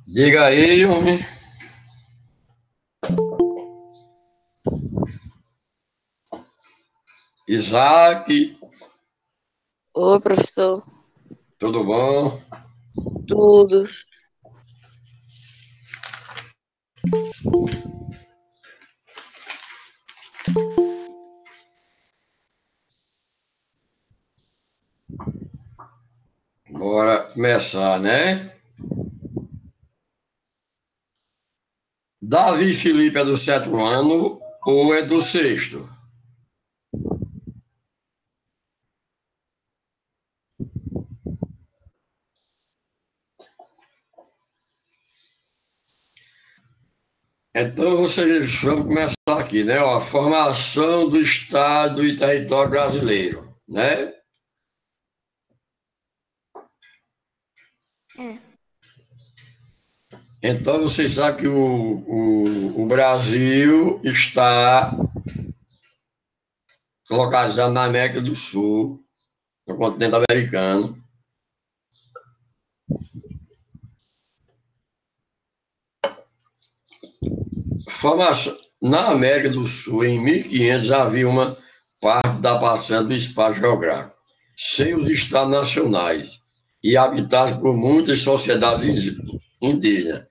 Diga aí, homem. Isaac, Oi, professor. tudo bom? Tudo. Bora começar, né? Davi Felipe é do 7º ano ou é do 6º? Então, vamos começar aqui, né? Ó, a formação do Estado e território brasileiro, né? Então, vocês sabem que o Brasil está localizado na América do Sul, no continente americano. Formação, na América do Sul, em 1500, havia uma parte da parcela do espaço geográfico, sem os estados nacionais, e habitados por muitas sociedades indígenas,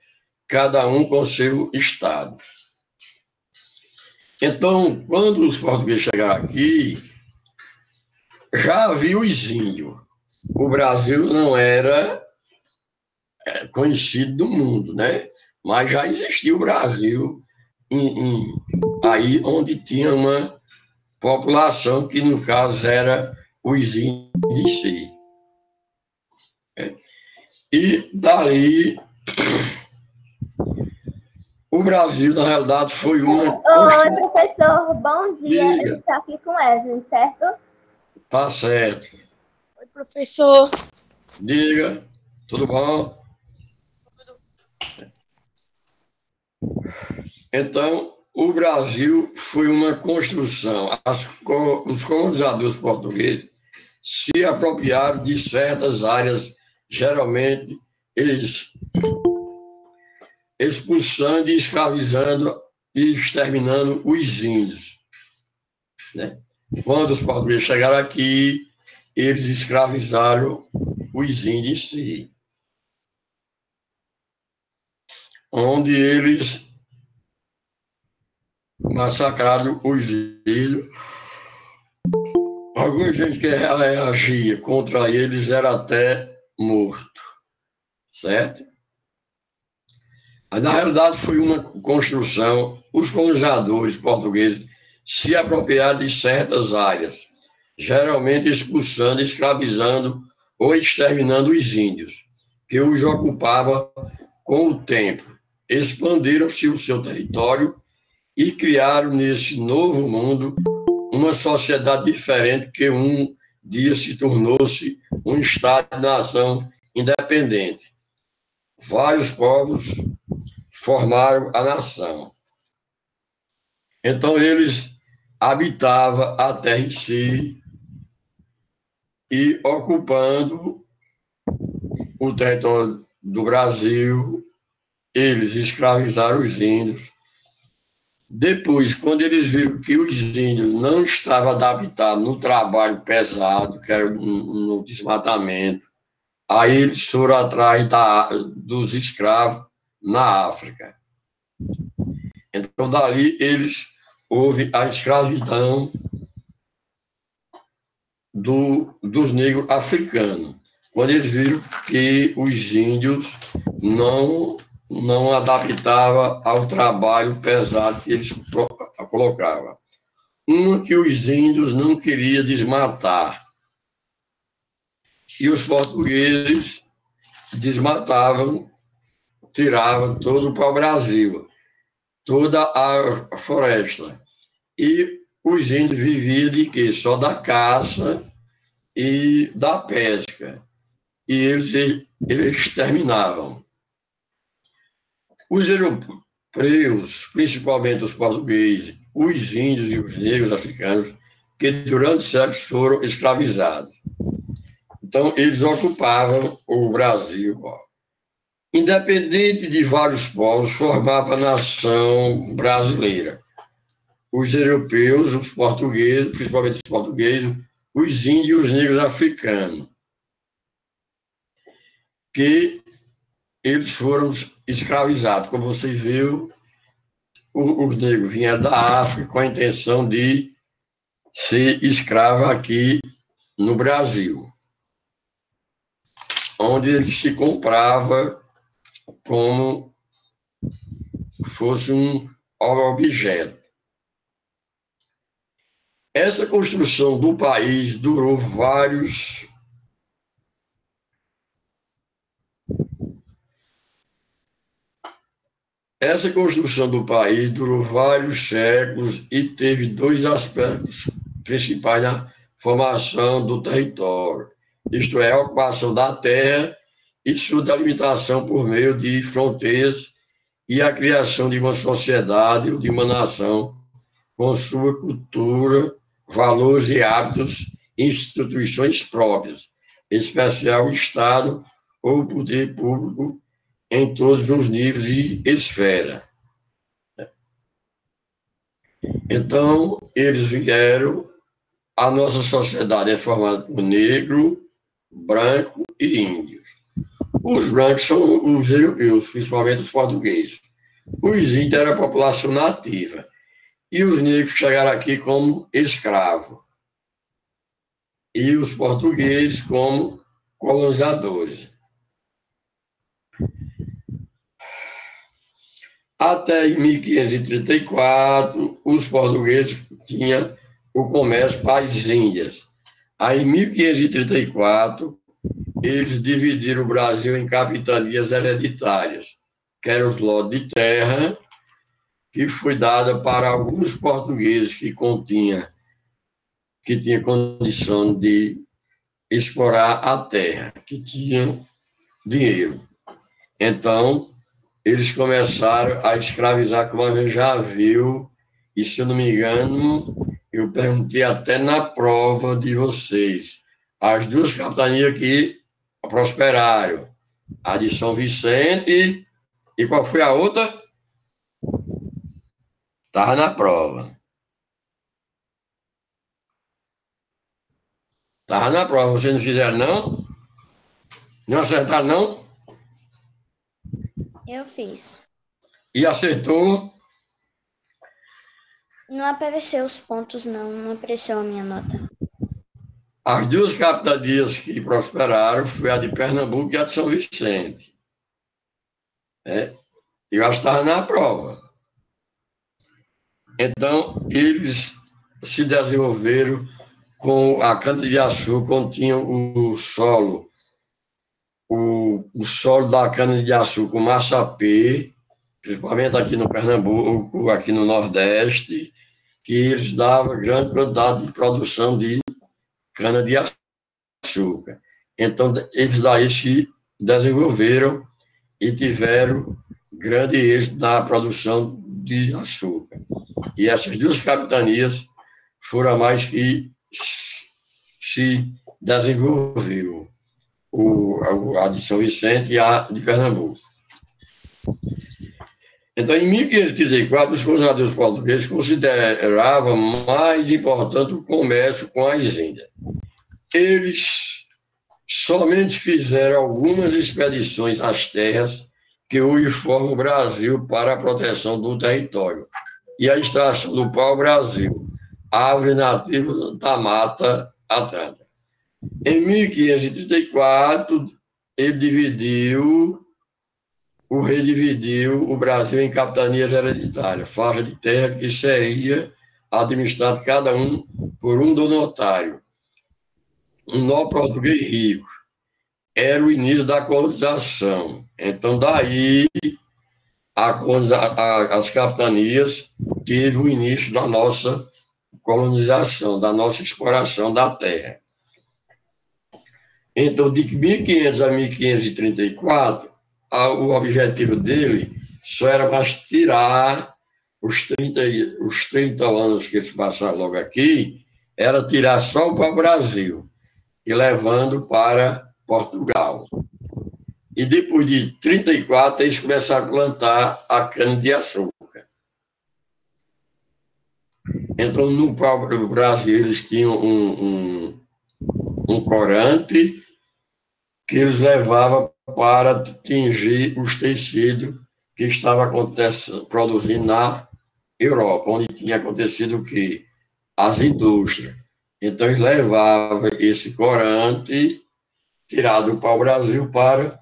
cada um com seu estado. Então, quando os portugueses chegaram aqui, já havia os índios. O Brasil não era conhecido do mundo, né? Mas já existia o Brasil aí onde tinha uma população que, no caso, era os índios em si. E dali, o Brasil, na realidade, foi uma... Oi, professor, bom dia. Diga. Eu estou aqui com Evelyn, certo? Tá certo. Oi, professor. Diga, tudo bom? Então, o Brasil foi uma construção. Os colonizadores portugueses se apropriaram de certas áreas, geralmente eles expulsando e escravizando e exterminando os índios, né? Quando os portugueses chegaram aqui, eles escravizaram os índios em si, onde eles massacraram os índios. Alguma gente que reagia contra eles era até morto, certo? Mas, na realidade, foi uma construção. Os colonizadores portugueses se apropriaram de certas áreas, geralmente expulsando, escravizando ou exterminando os índios, que os ocupavam com o tempo. Expandiram-se o seu território e criaram nesse novo mundo uma sociedade diferente que um dia se tornou-se um Estado-nação independente. Vários povos formaram a nação. Então, eles habitavam a terra em si e ocupando o território do Brasil, eles escravizaram os índios. Depois, quando eles viram que os índios não estavam adaptados no trabalho pesado, que era no desmatamento, aí eles foram atrás dos escravos na África. Então, dali, houve a escravidão dos negros africanos, quando eles viram que os índios não adaptavam ao trabalho pesado que eles colocavam. Uma que os índios não queriam desmatar, e os portugueses desmatavam, tiravam todo para o Brasil, toda a floresta. E os índios viviam de quê? Só da caça e da pesca. E eles exterminavam. Os europeus, principalmente os portugueses, os índios e os negros africanos, que durante séculos foram escravizados. Então, eles ocupavam o Brasil. Independente de vários povos, formava a nação brasileira. Os europeus, os portugueses, principalmente os portugueses, os índios e os negros africanos, que eles foram escravizados. Como você viu, os negros vinham da África com a intenção de ser escravo aqui no Brasil, onde ele se comprava como fosse um objeto. Essa construção do país durou vários séculos e teve dois aspectos principais na formação do território, isto é, a ocupação da terra e sua delimitação por meio de fronteiras e a criação de uma sociedade ou de uma nação com sua cultura, valores e hábitos, instituições próprias, em especial o Estado ou o poder público em todos os níveis e esferas. Então, eles vieram, a nossa sociedade é formada por negro, branco e índios. Os brancos são os europeus, principalmente os portugueses. Os índios eram a população nativa. E os negros chegaram aqui como escravos. E os portugueses como colonizadores. Até em 1534, os portugueses tinham o comércio para as Índias. Aí, em 1534, eles dividiram o Brasil em capitanias hereditárias, que eram os lotes de terra, que foi dada para alguns portugueses que tinham condição de explorar a terra, que tinham dinheiro. Então, eles começaram a escravizar, como a gente já viu, e se eu não me engano, eu perguntei até na prova de vocês, as duas capitanias que prosperaram, a de São Vicente, e qual foi a outra? Estava na prova. Estava na prova, vocês não fizeram, não? Não acertaram, não? Eu fiz. E acertou? Não apareceu os pontos, não apareceu a minha nota. As duas capitanias que prosperaram foi a de Pernambuco e a de São Vicente. Eu acho que estava na prova. Então, eles se desenvolveram com a cana-de-açúcar, continha o solo da cana-de-açúcar, o massapê, principalmente aqui no Pernambuco, aqui no Nordeste, que eles davam grande quantidade de produção de cana-de-açúcar. Então, eles daí se desenvolveram e tiveram grande êxito na produção de açúcar. E essas duas capitanias foram as mais que se desenvolveu, a de São Vicente e a de Pernambuco. Então, em 1534, os colonizadores portugueses consideravam mais importante o comércio com as Índias. Eles somente fizeram algumas expedições às terras que hoje formam o Brasil para a proteção do território e a extração do pau-brasil, árvore nativa da Mata Atlântica. Em 1534, o rei dividiu o Brasil em capitanias hereditárias, faixa de terra que seria administrado cada um por um donatário, um nó português rico. Era o início da colonização. Então, daí, as capitanias teve o início da nossa colonização, da nossa exploração da terra. Então, de 1500 a 1534, o objetivo dele só era mais tirar os 30 anos que eles passaram logo aqui, era tirar só para o Brasil e levando para Portugal. e depois de 34 eles começaram a plantar a cana-de-açúcar. Então, no próprio Brasil, eles tinham um corante que eles levavam para tingir os tecidos que estava produzindo na Europa, onde tinha acontecido o quê? As indústrias. Então, eles levavam esse corante tirado para o Brasil para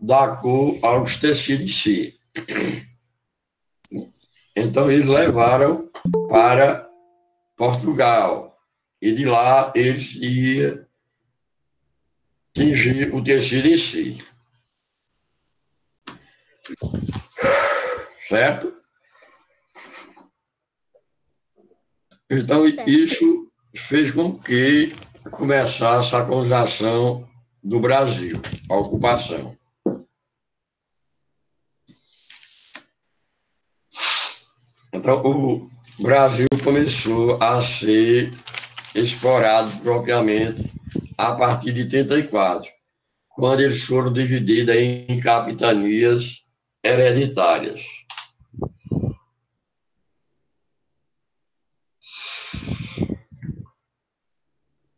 dar cor aos tecidos em si. Então, eles levaram para Portugal. E de lá, eles iam tingir o tecido em si. Certo? Então, isso fez com que começasse a colonização do Brasil, a ocupação. Então, o Brasil começou a ser explorado propriamente a partir de 34, quando eles foram divididos em capitanias hereditárias.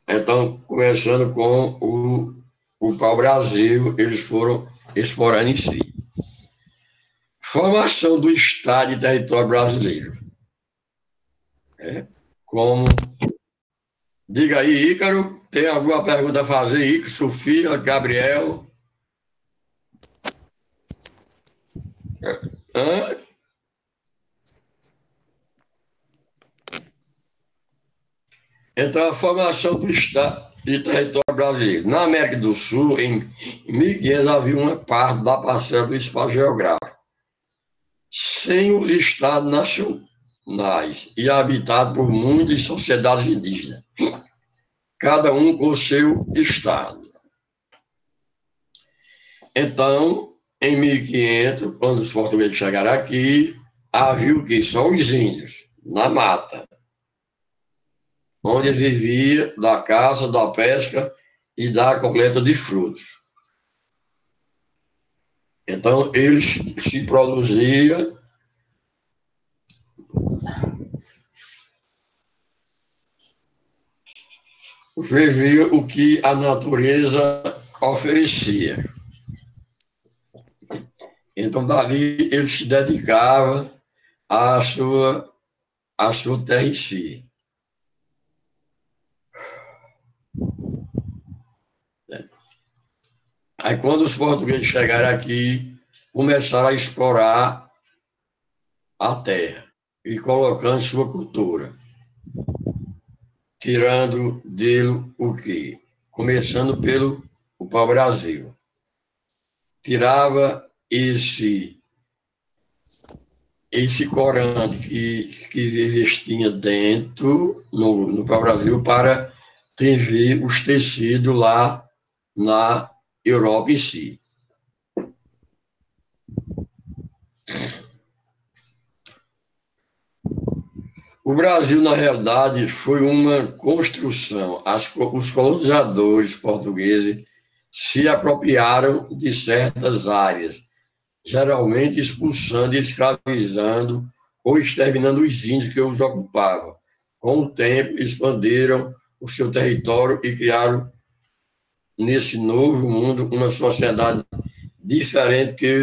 Então, começando com o pau-brasil, eles foram explorando em si. Formação do Estado e território brasileiro. Como... Diga aí, Ícaro, tem alguma pergunta a fazer? Ícaro, Sofia, Gabriel? Hã? Então, a formação do Estado e território brasileiro. Na América do Sul, em 1500, havia uma parte da parcela do espaço geográfico, sem os estados nacionais e habitado por muitas sociedades indígenas, cada um com o seu estado. Então, em 1500, quando os portugueses chegaram aqui, havia o quê? Só os índios, na mata, onde vivia da caça, da pesca e da coleta de frutos. Então, eles se produziam vivia o que a natureza oferecia. Então, dali, ele se dedicava à sua terra em si. Aí, quando os portugueses chegaram aqui, começaram a explorar a terra e colocando sua cultura, tirando dele o quê? Começando pelo pau-brasil. Tirava esse corante que existia dentro, no pau-brasil, para tingir os tecidos lá na Europa em si. O Brasil, na realidade, foi uma construção. Os colonizadores portugueses se apropriaram de certas áreas, geralmente expulsando e escravizando ou exterminando os índios que os ocupavam. Com o tempo, expandiram o seu território e criaram, nesse novo mundo, uma sociedade diferente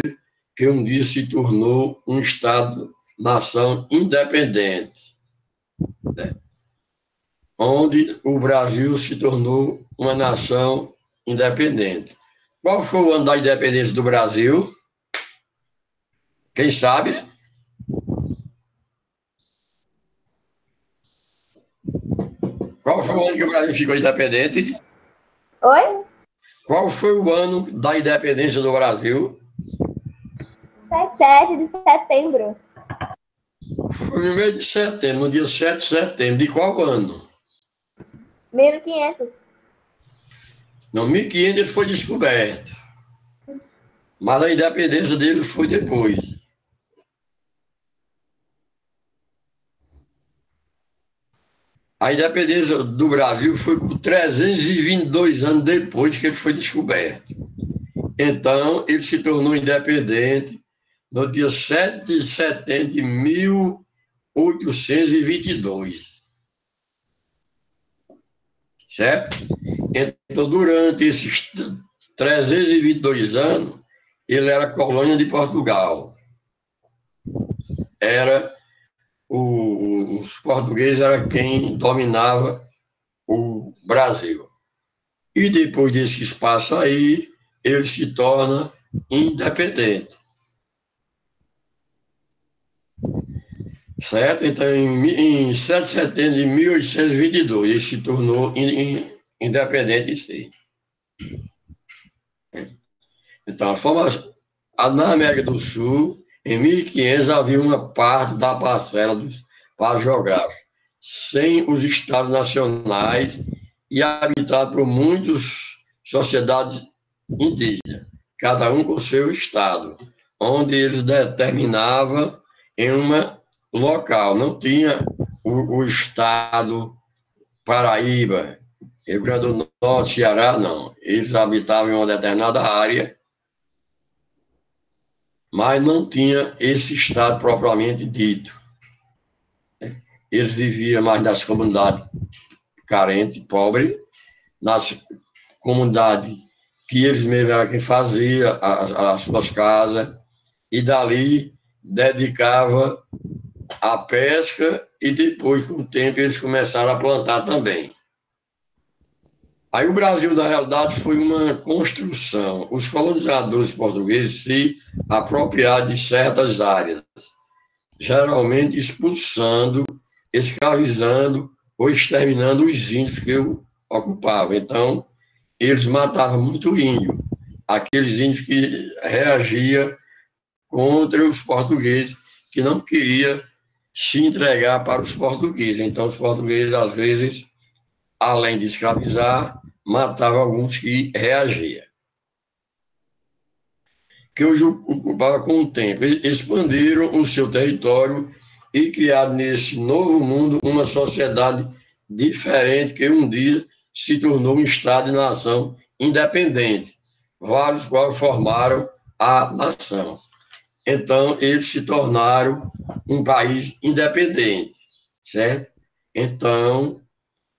que um dia se tornou um Estado-nação independente, né? Onde o Brasil se tornou uma nação independente. Qual foi o ano da independência do Brasil? Quem sabe? Qual foi o ano que o Brasil ficou independente? Oi? Qual foi o ano da independência do Brasil? 7 de setembro. Foi no mês de setembro, no dia 7 de setembro. De qual ano? 1500. Não, 1500 ele foi descoberto. Mas a independência dele foi depois. A independência do Brasil foi por 322 anos depois que ele foi descoberto. Então, ele se tornou independente no dia 7 de setembro de 1822. Certo? Então, durante esses 322 anos, ele era colônia de Portugal. Os portugueses eram quem dominava o Brasil. E depois desse espaço aí, ele se torna independente. Certo? Então, em 7 de setembro de 1822, ele se tornou independente em si. Então, na América do Sul, em 1500, havia uma parte da parcela dos espaços geográficos, sem os estados nacionais e habitado por muitas sociedades indígenas, cada um com seu estado, onde eles determinavam em uma local. Não tinha o estado Paraíba, Rio Grande do Norte, Ceará, não. Eles habitavam em uma determinada área, mas não tinha esse estado propriamente dito. Eles viviam mais nas comunidades carentes, pobres, nas comunidades que eles mesmos eram quem fazia as suas casas, e dali dedicava à pesca, e depois, com o tempo, eles começaram a plantar também. Aí o Brasil, na realidade, foi uma construção. Os colonizadores portugueses se apropriaram de certas áreas, geralmente expulsando, escravizando ou exterminando os índios que o ocupavam. Então, eles matavam muito índio, aqueles índios que reagiam contra os portugueses, que não queriam se entregar para os portugueses. Então, os portugueses, às vezes, além de escravizar, matavam alguns que reagiam. Que hoje ocupava com o tempo. Eles expandiram o seu território e criaram nesse novo mundo uma sociedade diferente, que um dia se tornou um Estado e nação independente, vários quais formaram a nação. Então, eles se tornaram um país independente, certo? Então,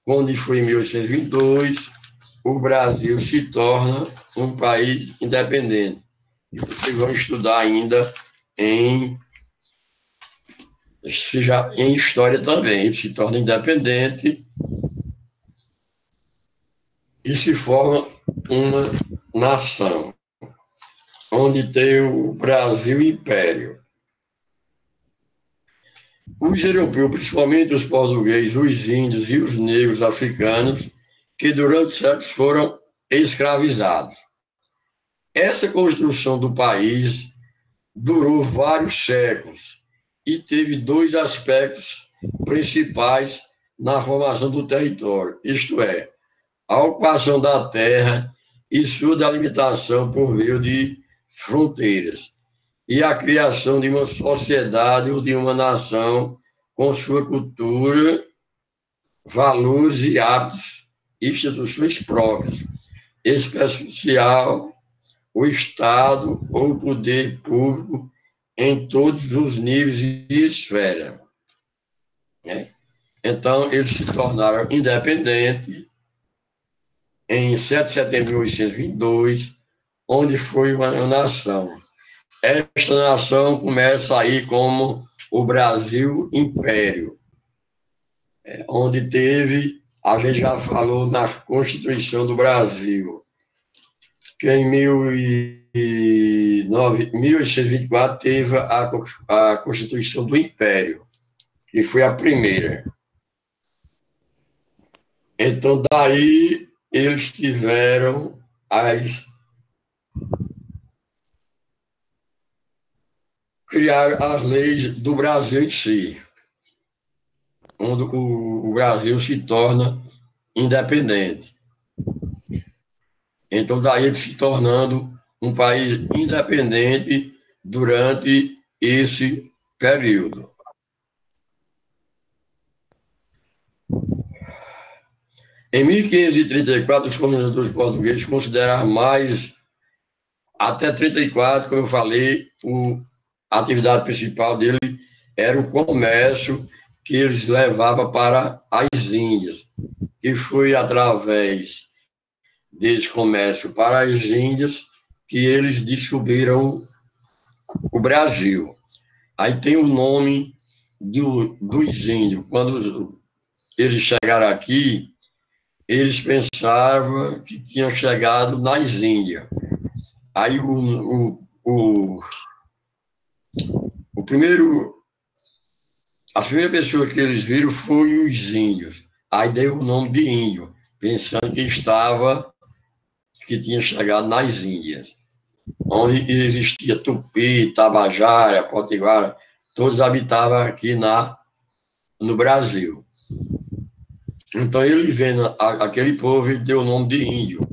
quando foi em 1822, o Brasil se torna um país independente. E vocês vão estudar ainda em história também. Ele se torna independente e se forma uma nação, onde tem o Brasil Império. Os europeus, principalmente os portugueses, os índios e os negros africanos, que durante séculos foram escravizados. Essa construção do país durou vários séculos e teve dois aspectos principais na formação do território, isto é, a ocupação da terra e sua delimitação por meio de fronteiras, e a criação de uma sociedade ou de uma nação com sua cultura, valores e hábitos, instituições próprias, especial o Estado ou o poder público em todos os níveis e esferas. Né? Então, eles se tornaram independentes em 7 de setembro de 1822, onde foi uma nação. Esta nação começa aí como o Brasil Império, onde teve, a gente já falou na Constituição do Brasil, que em 1824 teve a Constituição do Império, que foi a primeira. Então, daí, eles tiveram criar as leis do Brasil em si, onde o Brasil se torna independente. Então, daí ele se tornando um país independente durante esse período. Em 1534, os colonizadores portugueses consideraram mais até 34, como eu falei, a atividade principal dele era o comércio que eles levavam para as Índias. E foi através desse comércio para as Índias que eles descobriram o Brasil. Aí tem o nome dos índios. Quando eles chegaram aqui, eles pensavam que tinham chegado nas Índias. Aí as primeiras pessoas que eles viram foram os índios. Aí deu o nome de índio, pensando que tinha chegado nas Índias, onde existia Tupi, Tabajara, Potiguara, todos habitavam aqui no Brasil. Então, ele vendo aquele povo, ele deu o nome de índio,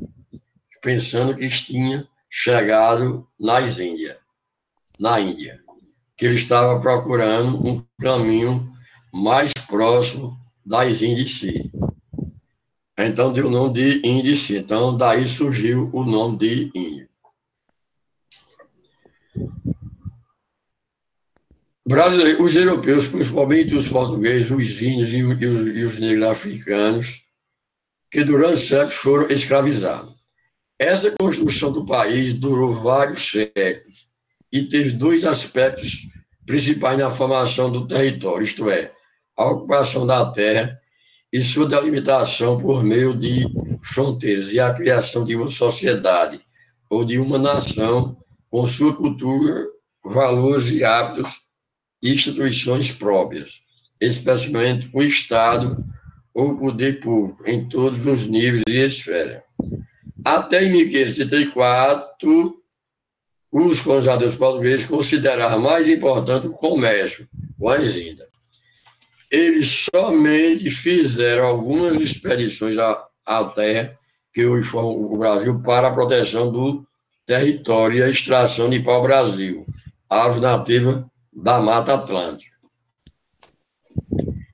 pensando que tinha chegado na Índia, que ele estava procurando um caminho mais próximo das Índias em si. Então, deu o nome de índio em si. Então, daí surgiu o nome de índio. Os europeus, principalmente os portugueses, os índios e os negros africanos, que durante séculos foram escravizados. Essa construção do país durou vários séculos e teve dois aspectos principais na formação do território, isto é, a ocupação da terra e sua delimitação por meio de fronteiras e a criação de uma sociedade ou de uma nação com sua cultura, valores e hábitos e instituições próprias, especialmente o Estado ou o poder público, em todos os níveis e esferas. Até em 1534, os colonizadores portugueses consideravam mais importante o comércio com as Índias. Eles somente fizeram algumas expedições à terra, que hoje formam o Brasil, para a proteção do território e a extração de pau-brasil, ave nativa da Mata Atlântica.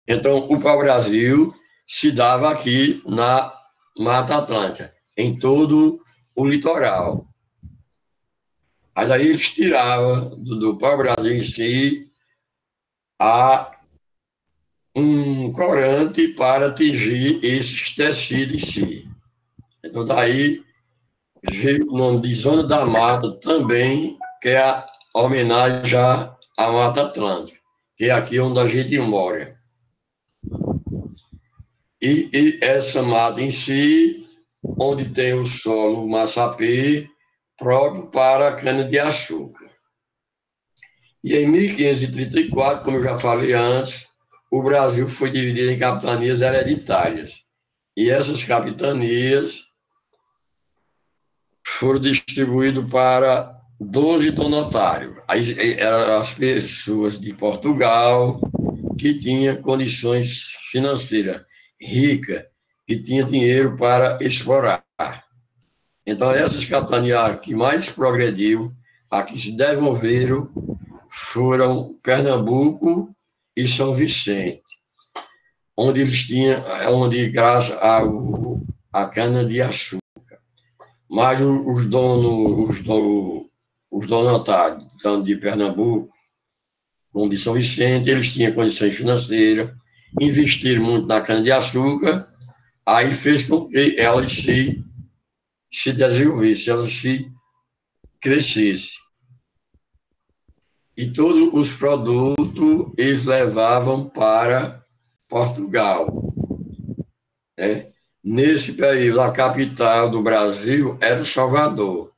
Então, o pau-brasil se dava aqui na Mata Atlântica, em todo o litoral. Aí daí eles tiravam do pau-brasil em si um corante para atingir esses tecidos em si. Então, daí veio o nome de Zona da Mata também, que é a homenagem à Mata Atlântica, que é aqui onde a gente mora. E essa mata em si, onde tem o solo massapê, próprio para a cana-de-açúcar. E em 1534, como eu já falei antes, o Brasil foi dividido em capitanias hereditárias. E essas capitanias foram distribuídas para 12 donatários. Aí eram as pessoas de Portugal que tinham condições financeiras ricas, que tinham dinheiro para explorar. Então, essas capitanias que mais progrediu, a que se desenvolveram, foram Pernambuco e São Vicente, onde eles tinham, graças à cana-de-açúcar. Mas os donatários, tanto de Pernambuco como de São Vicente, eles tinham condições financeiras, investiram muito na cana-de-açúcar, aí fez com que elas se desenvolvesse, elas se crescesse. E todos os produtos eles levavam para Portugal. Né? Nesse período, a capital do Brasil era Salvador,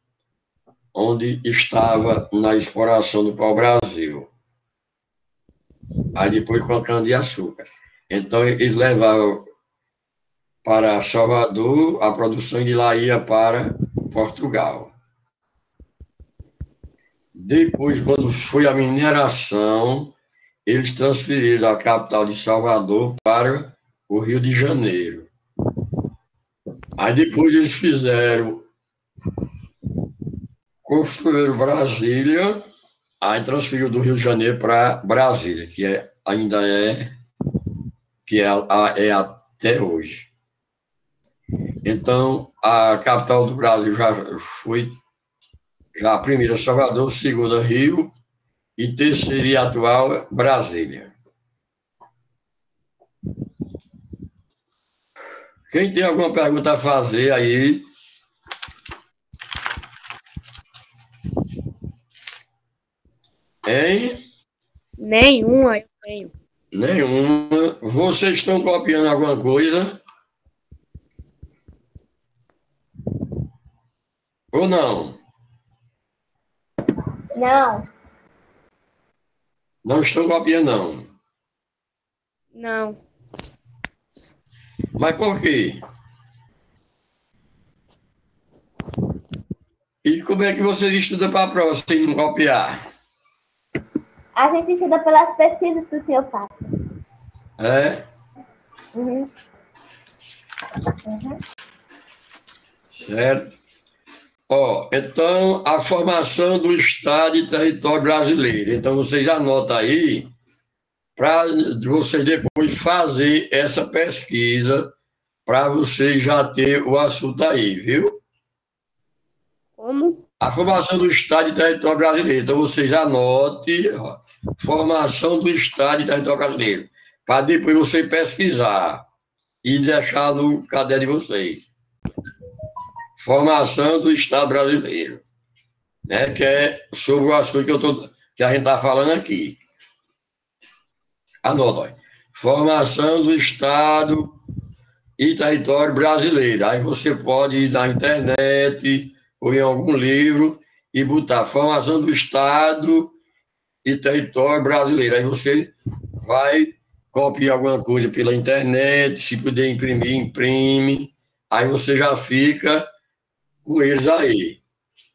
onde estava na exploração do pau-brasil. Aí depois com a cana-de-açúcar. Então, eles levavam para Salvador a produção, de lá ia para Portugal. Depois, quando foi a mineração, eles transferiram da capital de Salvador para o Rio de Janeiro. Aí depois eles construíram Brasília, aí transferiu do Rio de Janeiro para Brasília, que ainda é até hoje. Então, a capital do Brasil Já a primeira, Salvador, segunda, Rio, e terceira e atual, Brasília. Quem tem alguma pergunta a fazer aí? Hein? Nenhuma eu tenho. Nenhuma. Vocês estão copiando alguma coisa? Ou não? Não. Não estão copiando, não. Não. Mas por quê? E como é que vocês estudam para a prova sem não copiar? A gente estuda pelas pesquisas que o senhor passa. É? Uhum. Certo? Ó, então, a formação do Estado e território brasileiro. Então, vocês anotam aí, para vocês depois fazer essa pesquisa, para vocês já ter o assunto aí, viu? Como? A formação do Estado e território brasileiro. Então, vocês anotem, ó, formação do Estado e território brasileiro, para depois você pesquisar e deixar no caderno de vocês. Formação do Estado brasileiro, né? Que é sobre o assunto que a gente está falando aqui. Anota, ó. Formação do Estado e território brasileiro. Aí você pode ir na internet ou em algum livro e botar formação do Estado e território brasileiro. Aí você vai copiar alguma coisa pela internet, se puder imprimir, imprime. Aí você já fica com eles aí.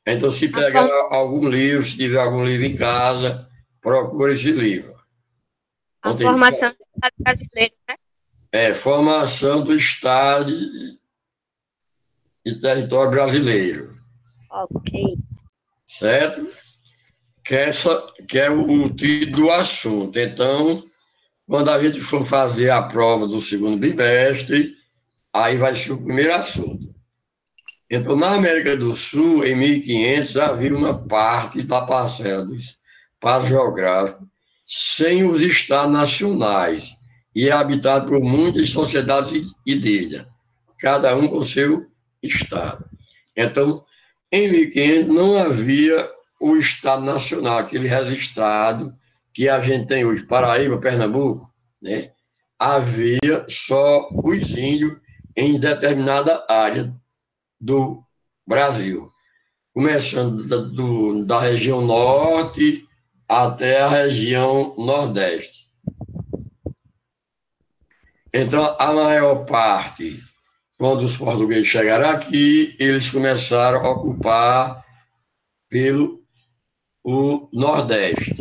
Então, se pegar algum livro, se tiver algum livro em casa, procure esse livro. A formação do Estado brasileiro, né? É Formação do Estado e Território Brasileiro. Ok. Certo? Que é o título do assunto. Então, quando a gente for fazer a prova do segundo bimestre, aí vai ser o primeiro assunto. Então, na América do Sul, em 1500, havia uma parte da parcela do espaço geográfico sem os estados nacionais e é habitado por muitas sociedades indígenas, cada um com seu estado. Então, em 1500 não havia o estado nacional, aquele registrado que a gente tem hoje, Paraíba, Pernambuco, né? Havia só os índios em determinada área do Brasil, começando da região norte até a região nordeste. Então, a maior parte, quando os portugueses chegaram aqui, eles começaram a ocupar pelo o nordeste,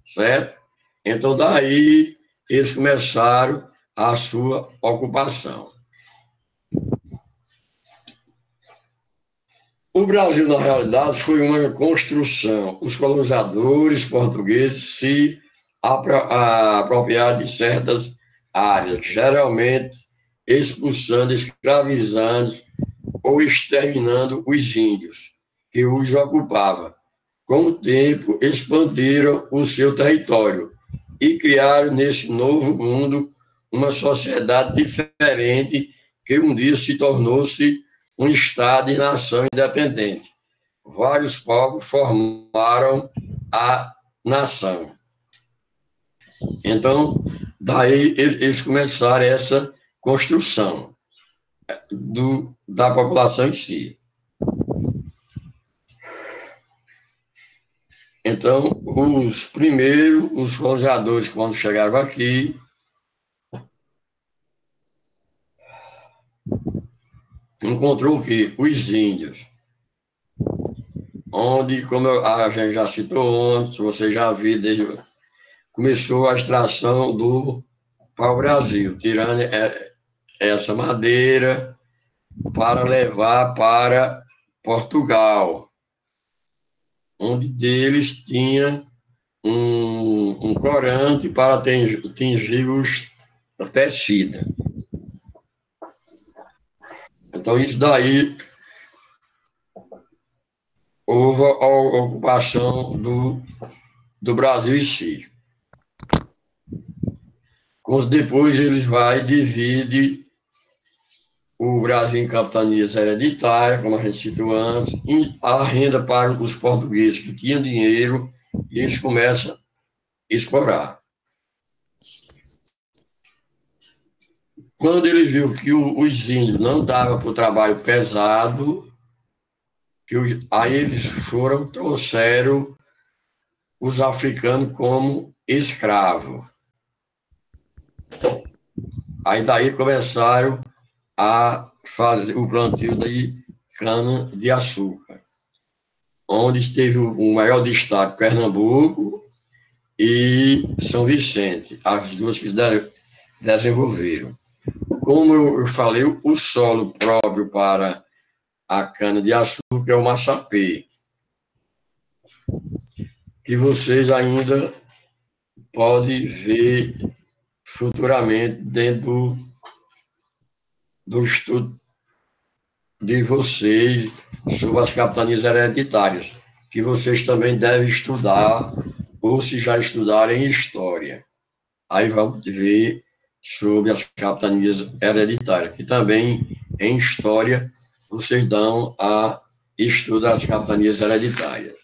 certo? Então, daí, eles começaram a sua ocupação. O Brasil, na realidade, foi uma construção. Os colonizadores portugueses se apropriaram de certas áreas, geralmente expulsando, escravizando ou exterminando os índios que os ocupavam. Com o tempo, expandiram o seu território e criaram nesse novo mundo uma sociedade diferente que um dia se tornou-se um Estado e nação independente. Vários povos formaram a nação. Então, daí eles começaram essa construção da população em si. Então, os colonizadores, quando chegaram aqui, encontrou o quê? Os índios. Onde, como a gente já citou antes, você já viu, começou a extração do pau-brasil, tirando essa madeira para levar para Portugal, onde deles tinha um corante para tingir os tecidos. Então, isso daí, houve a ocupação do Brasil em si. Depois eles vai dividir o Brasil em capitanias hereditárias, como a gente citou antes, e a renda para os portugueses que tinham dinheiro, e eles começam a explorar. Quando ele viu que os índios não davam para o trabalho pesado, aí eles trouxeram os africanos como escravos. Aí daí começaram a fazer o plantio de cana-de-açúcar, onde esteve o maior destaque Pernambuco e São Vicente, as duas que desenvolveram. Como eu falei, o solo próprio para a cana-de-açúcar é o massapê, que vocês ainda podem ver futuramente dentro do estudo de vocês sobre as capitanias hereditárias, que vocês também devem estudar, ou se já estudarem história. Aí vamos ver sobre as capitanias hereditárias, que também em história vocês dão a estudo das capitanias hereditárias.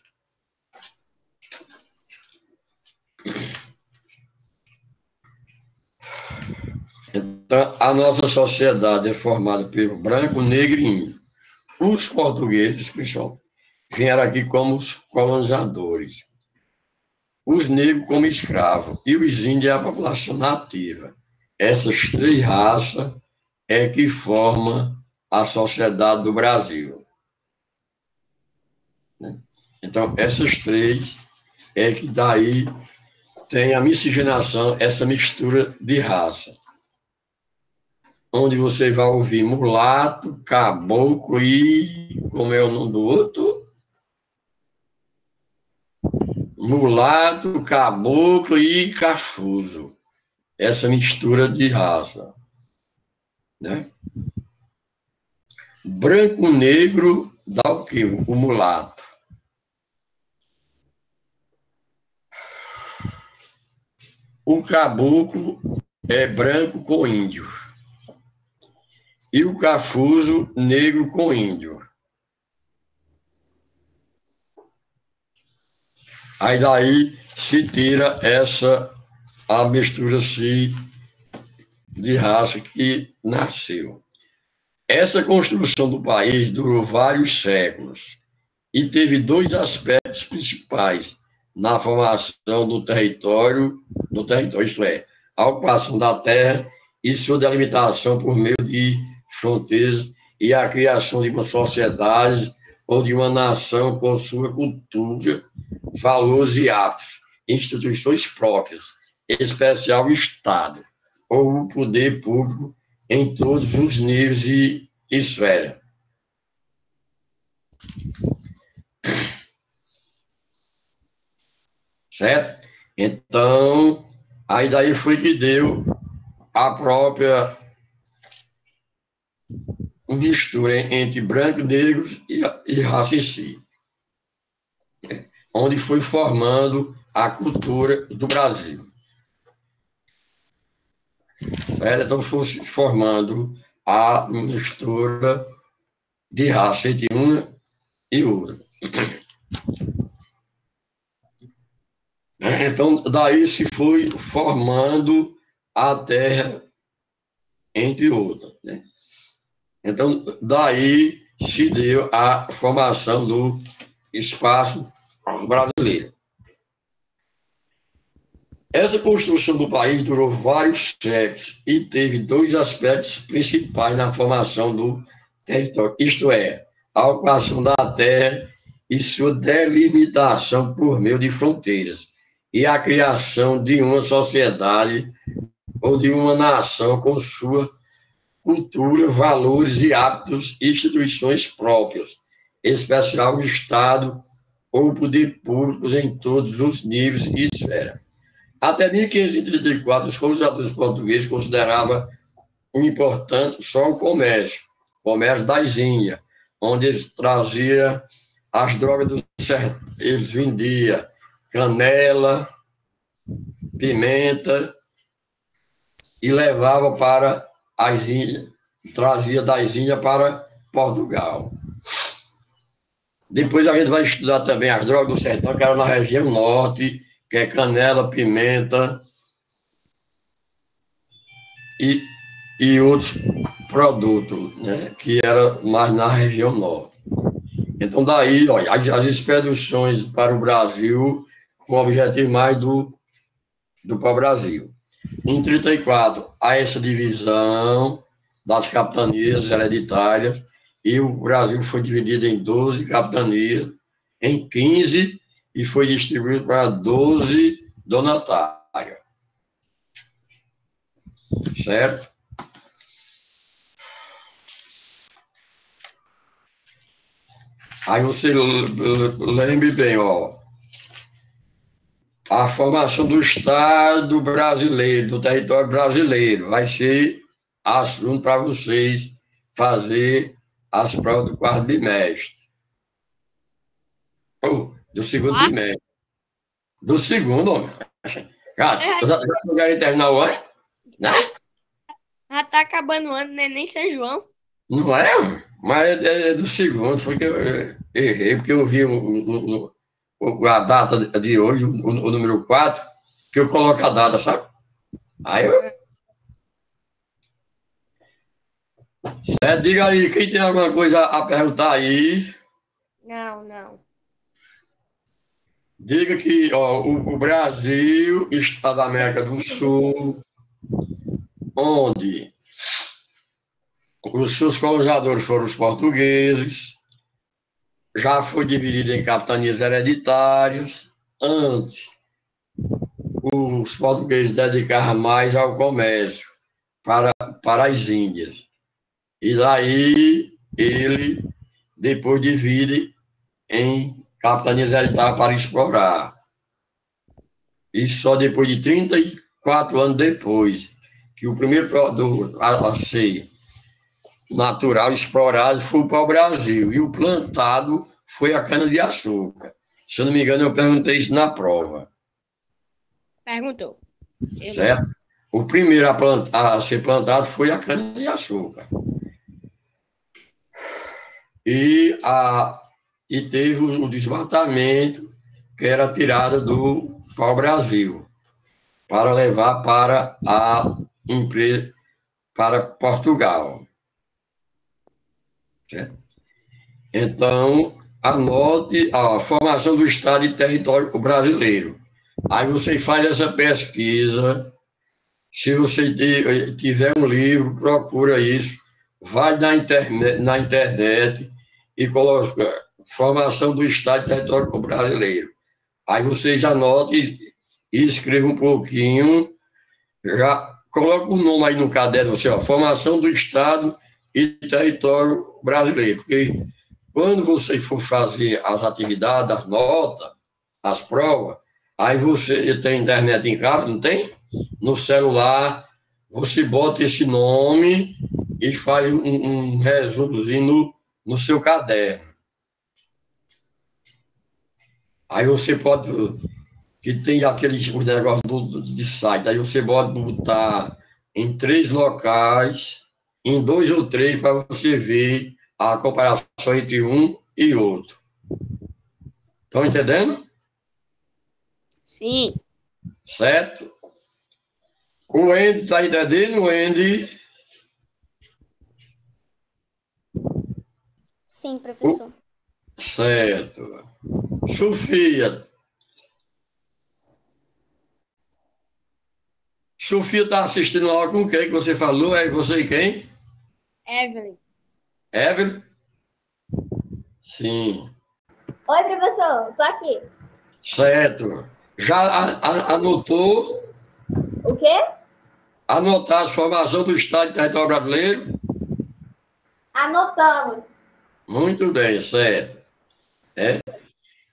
Então, a nossa sociedade é formada pelo branco, negro e índio. Os portugueses, principalmente, vieram aqui como os colonizadores. Os negros como escravos e os índios é a população nativa. Essas três raças é que formam a sociedade do Brasil. Então, essas três é que daí tem a miscigenação, essa mistura de raça, onde você vai ouvir mulato, caboclo e... como é o nome do outro? Mulato, caboclo e cafuso. Essa mistura de raça, né? Branco, negro, dá o quê? O mulato. O caboclo é branco com índio. E o cafuso, negro com índio. Aí daí se tira a mistura de raça que nasceu. Essa construção do país durou vários séculos e teve dois aspectos principais na formação do território, isto é, a ocupação da terra e sua delimitação por meio de fronteiras e a criação de uma sociedade ou de uma nação com sua cultura, valores e hábitos, instituições próprias, em especial o Estado, ou o poder público em todos os níveis e esferas. Certo? Então, aí daí foi que deu a própria mistura entre branco, negros e raça em si, onde foi formando a cultura do Brasil. Então, foi se formando a mistura de raça entre uma e outra. Então, daí se foi formando a terra entre outras, né? Então, daí se deu a formação do espaço brasileiro. Essa construção do país durou vários séculos e teve dois aspectos principais na formação do território, isto é, a ocupação da terra e sua delimitação por meio de fronteiras, e a criação de uma sociedade ou de uma nação com sua cultura, valores e hábitos e instituições próprias, em especial o Estado ou o poder público em todos os níveis e esferas. Até 1534, os colonizadores portugueses consideravam importante só o comércio das Índias, onde eles traziam as drogas do sertão, eles vendiam canela, pimenta e levava para as ilhas, trazia das ilhas para Portugal. Depois a gente vai estudar também as drogas do sertão, que era na região norte, que é canela, pimenta e outros produtos, né, que era mais na região norte. Então, daí, olha, as expedições para o Brasil, com o objetivo mais do pau-brasil. Em 1934, há essa divisão das capitanias hereditárias, e o Brasil foi dividido em 12 capitanias, em 15, e foi distribuído para 12 donatárias. Certo? Aí você lembre bem, ó, a formação do Estado brasileiro, do território brasileiro, vai ser assunto para vocês fazer as provas do quarto bimestre. Do segundo bimestre. Do segundo, homem. Cara, já querem terminar o ano? Né? Já tá acabando o ano, né? Nem São João. Não é? Mas é do segundo, foi que eu errei, porque eu vi a data de hoje, o número 4, que eu coloco a data, sabe? Aí eu... diga aí, quem tem alguma coisa a perguntar aí? Não. Diga que ó, o Brasil está da América do Sul, onde os seus colonizadores foram os portugueses, já foi dividido em capitanias hereditárias. Antes, os portugueses dedicavam mais ao comércio para as Índias. E daí ele depois divide em capitanias hereditárias para explorar. E só depois de 34 anos depois, que o primeiro produto a ser natural explorado foi para o Brasil, e o plantado foi a cana-de-açúcar. Se eu não me engano, eu perguntei isso na prova. Perguntou. Certo? O primeiro a ser plantado foi a cana-de-açúcar. E teve um desmatamento que era tirado do pau-brasil para levar para a empresa, para Portugal. Certo? Então, anote a formação do Estado e território brasileiro. Aí você faz essa pesquisa. Se você tiver um livro, procura isso. Vai na internet e coloca formação do Estado e território brasileiro. Aí você já anota e escreva um pouquinho. Já coloca o nome aí no caderno, assim, ó, formação do Estado e território brasileiro, porque quando você for fazer as atividades, as notas, as provas, aí você tem internet em casa, não tem? No celular, você bota esse nome e faz um resumozinho no seu caderno. Aí você pode, que tem aquele tipo de negócio de site, aí você pode botar em 3 locais, em 2 ou 3, para você ver a comparação entre um e outro. Estão entendendo? Sim. Certo? O Andy está entendendo, o Andy? Sim, professor. Certo. Sofia. Sofia está assistindo lá com quem que você falou? É você e quem? Evelyn. Evelyn? Sim. Oi, professor, tô aqui. Certo. Já anotou? O quê? Anotar a formação do Estado e território brasileiro? Anotamos. Muito bem, certo.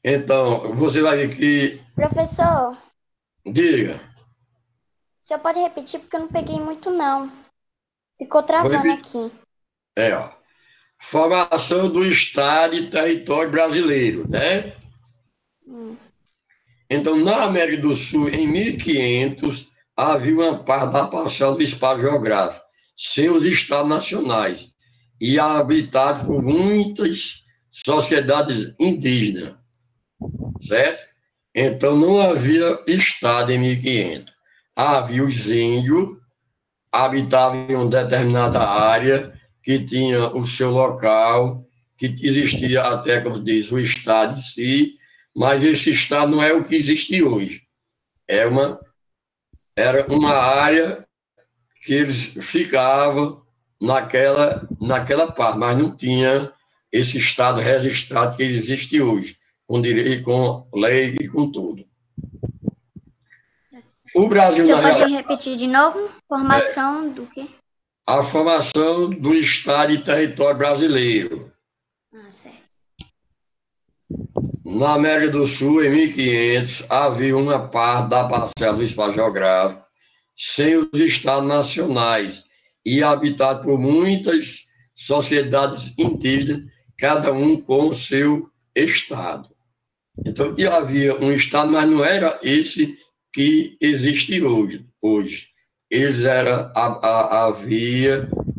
Então, você vai ver que... Professor, Diga. o senhor pode repetir porque eu não peguei muito, não. Ficou travando aqui. Ó. Formação do Estado e território brasileiro, né? Então, na América do Sul, em 1500, havia uma parte da parcela do espaço geográfico, seus estados nacionais, e habitado por muitas sociedades indígenas, certo? Então, não havia estado em 1500. Havia os índios, habitavam em uma determinada área, que tinha o seu local, que existia até, como diz, o estado em si, mas esse estado não é o que existe hoje. Era uma área que eles ficavam naquela parte, mas não tinha esse estado registrado que existe hoje, com direito, com lei e com tudo. O Brasil, Você pode repetir de novo? Formação do quê? A formação do Estado e território brasileiro. Certo. Na América do Sul, em 1500, havia uma parte da parcela do espaço geográfico sem os estados nacionais e habitado por muitas sociedades indígenas, cada um com o seu estado. Então, havia um estado, mas não era esse que existe hoje.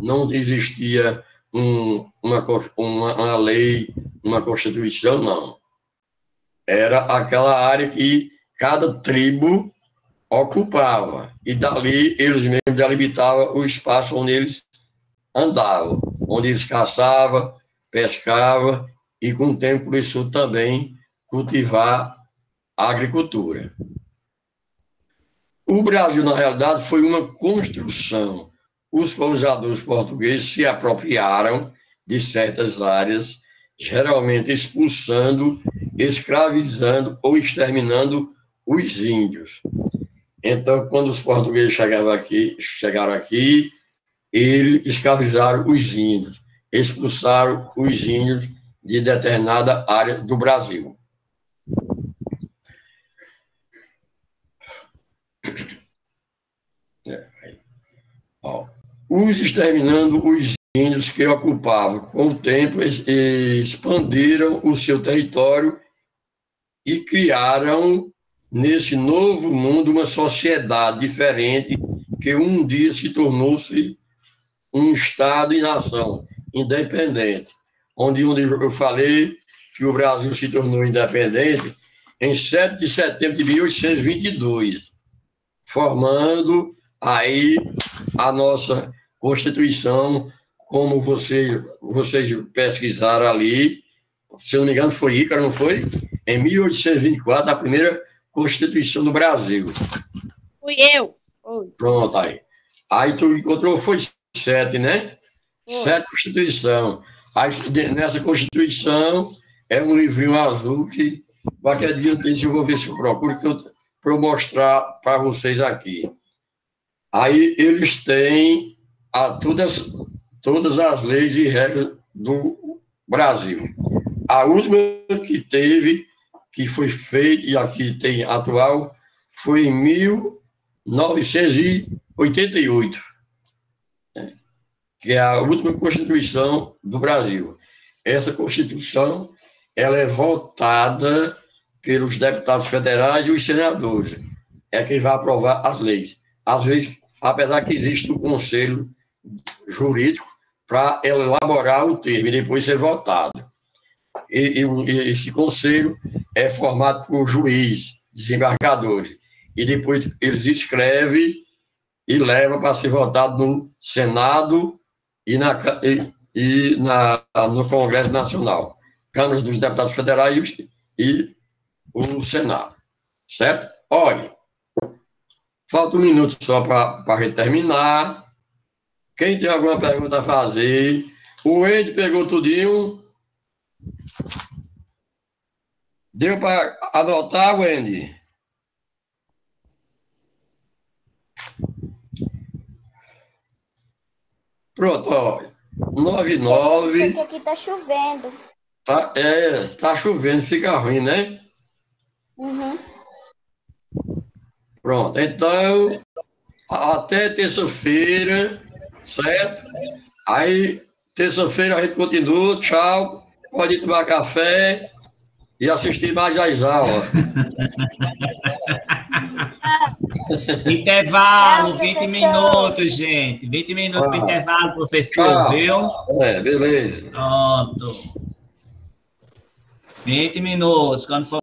Não existia uma lei, uma constituição, não. Era aquela área que cada tribo ocupava, e dali eles mesmos delimitavam o espaço onde eles andavam, onde eles caçavam, pescavam, e com o tempo começou também cultivar a agricultura. O Brasil, na realidade, foi uma construção. Os colonizadores portugueses se apropriaram de certas áreas, geralmente expulsando, escravizando ou exterminando os índios. Então, quando os portugueses chegaram aqui, eles escravizaram os índios, expulsaram os índios de determinada área do Brasil. Os exterminando os índios que ocupavam, com o tempo, expandiram o seu território e criaram, nesse novo mundo, uma sociedade diferente, que um dia se tornou-se um Estado e nação independente, onde eu falei que o Brasil se tornou independente em 7 de setembro de 1822, formando aí a nossa Constituição, como vocês pesquisaram ali, se não me engano foi Ícaro, não foi? Em 1824, a primeira Constituição do Brasil. Fui eu. Pronto, aí. Aí tu encontrou, foi 7, né? 7 Constituição. Aí, nessa Constituição, é um livrinho azul que qualquer dia eu vou ver se eu procuro, para eu mostrar para vocês aqui. Aí eles têm todas as leis e regras do Brasil. A última que teve, que foi feita e aqui tem atual, foi em 1988, que é a última Constituição do Brasil. Essa Constituição, ela é votada pelos deputados federais e os senadores. É quem vai aprovar as leis. Às vezes, apesar que existe um conselho jurídico para elaborar o termo e depois ser votado. E esse conselho é formado por juiz, desembargadores, e depois eles escrevem e levam para ser votado no Senado e no Congresso Nacional, Câmara dos Deputados Federais e o Senado, certo? Olha, falta um minuto só para a gente terminar. Quem tem alguma pergunta a fazer? O Andy pegou tudinho. Deu para anotar, Wendy? Pronto, ó. 99. Aqui tá chovendo. Tá chovendo, fica ruim, né? Uhum. Pronto, então, até terça-feira, certo? Aí, Terça-feira a gente continua. Tchau. Pode ir tomar café e assistir mais às aulas. Intervalo, Tchau, 20 professor. minutos, gente. 20 minutos de intervalo, professor, Tchau. viu? Beleza. Pronto. 20 minutos. Quando for